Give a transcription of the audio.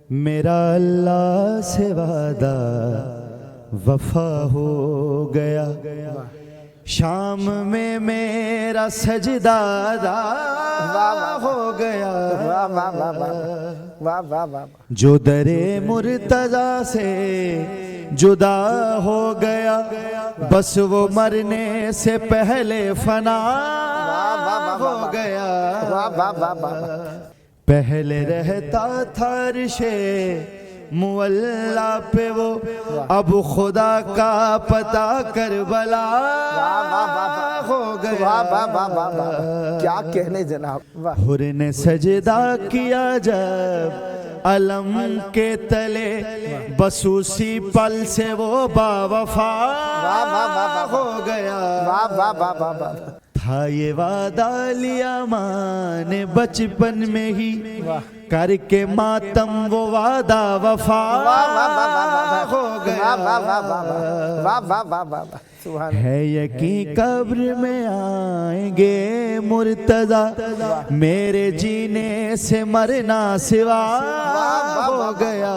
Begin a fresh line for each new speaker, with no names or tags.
मेरा अल्लाह से वादा वफा हो गया, शाम में मेरा सजदा अदा हो गया। जो दरे मुर्तजा से जुदा हो गया, बस वो मरने से पहले फना हो गया। पहले रहता था अर्शे मुअल्ला पे वो, अब खुदा का पता करबला हो गया।
क्या कहने जनाब।
हुर ने सजदा किया जब अलम के तले, बस उसी पल से वो बावफा हो गया। था ये वादा लिया माँ ने बचपन में ही, करके मातम वो वादा वफा हो गया। है यकीन कब्र में आएंगे मुर्तजा, मेरे जीने से मरना सिवा हो गया।